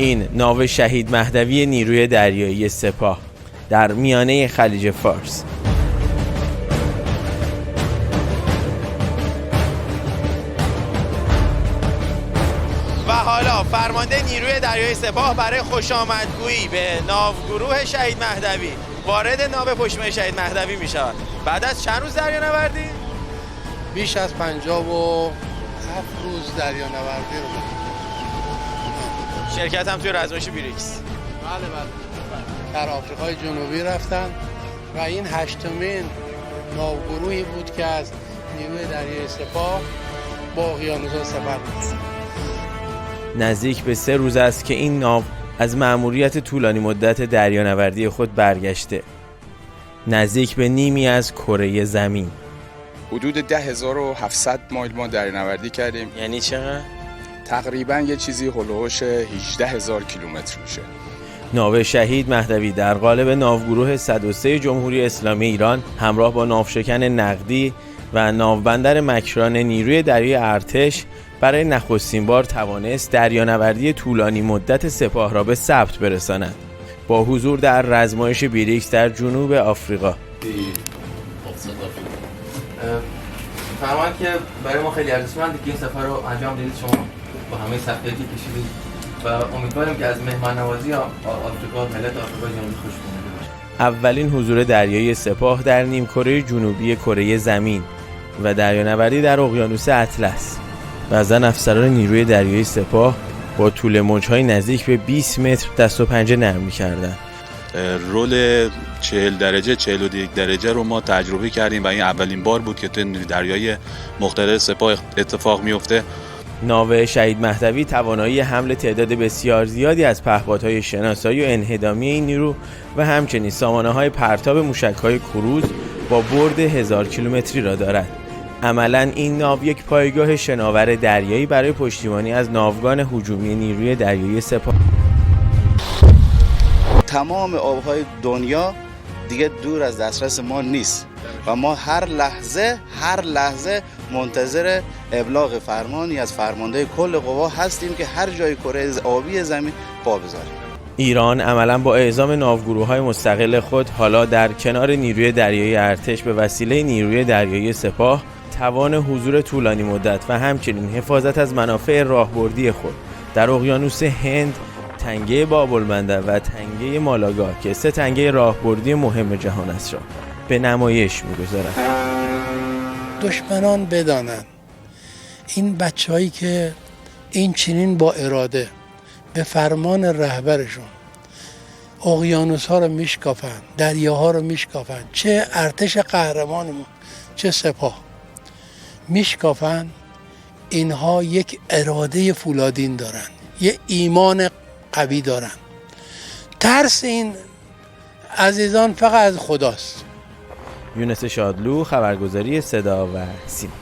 این ناو شهید مهدوی نیروی دریایی سپاه در میانه خلیج فارس. و حالا فرمانده نیروی دریایی سپاه برای خوشامدگویی به ناوگروه شهید مهدوی وارد ناو پشتیبانی شهید مهدوی می شود. بعد از چند روز دریانوردی؟ بیش از 57 روز دریانوردی رو شرکت هم توی رزمایش بریکس. بله. در آفریقای جنوبی رفتن و این 8مین ناوگروهی بود که از نیروی دریایی سپاه با اقیانوس‌ها سفر می‌کرد. نزدیک به 3 روز است که این ناو از مأموریت طولانی مدت دریانوردی خود برگشته. نزدیک به نیمی از کره زمین. حدود 10700 مایل ما دریانوردی کردیم. یعنی چقدر؟ تقریبا یه چیزی هلوهوش 18000 کیلومتر میشه. ناو شهید مهدوی در قالب ناوگروه 103 جمهوری اسلامی ایران همراه با ناوشکن نقدی و ناوبندر مکران نیروی دریایی ارتش برای نخستین بار توانست دریانوردی طولانی مدت سپاه را به ثبت برساند با حضور در رزمایش بریکس در جنوب آفریقا. فرمان که برای ما خیلی ارزشمنده که این سفر رو انجام دادید شما با همه سختی‌هایی که کشیدید و امیدواریم که از مهمان نوازی آفریقا ملت آفریقا جنوبی خوشمون باشه. اولین حضور دریایی سپاه در نیمکره جنوبی کره زمین و دریانوردی در اقیانوس اطلس. بعضن افسران نیروی دریایی سپاه با طول موج‌های نزدیک به 20 متر دست و پنجه نرم می‌کردند. رول 40 درجه 41 درجه رو ما تجربه کردیم و این اولین بار بود که تو دریای مختلف سپاه اتفاق میفته. ناو شهید مهدوی توانایی حمل تعداد بسیار زیادی از پهپادهای شناسایی و انهدامی این نیرو و همچنین سامانه‌های پرتاب موشک‌های کروز با برد 1000 کیلومتری را دارد. عملاً این ناو یک پایگاه شناور دریایی برای پشتیبانی از ناوگان هجومی نیروی دریایی سپاه. تمام آبهای دنیا دیگه دور از دسترس ما نیست و ما هر لحظه منتظر ابلاغ فرمانی از فرمانده کل قوا هستیم که هر جای کره آبی زمین پا بذاریم. ایران عملاً با اعزام ناوگروه‌های مستقل خود حالا در کنار نیروی دریایی ارتش به وسیله نیروی دریایی سپاه توان حضور طولانی مدت و همچنین حفاظت از منافع راهبردی خود در اقیانوس هند، تنگه باب البندر و تنگه مالاگا که 3 تنگه راهبردی مهم جهان است را به نمایش می‌گذارد. دشمنان بدانند این بچه‌هایی که این چنین با اراده به فرمان رهبرشون اقیانوس‌ها رو میشکافن، دریاها رو میشکافن، چه ارتش قهرمانمون چه سپاه میشکافن، اینها یک اراده فولادین دارن، یه ایمان قوی دارن. ترس این عزیزان فقط از خداست. یونس شادلو، خبرگزاری صدا و سیما.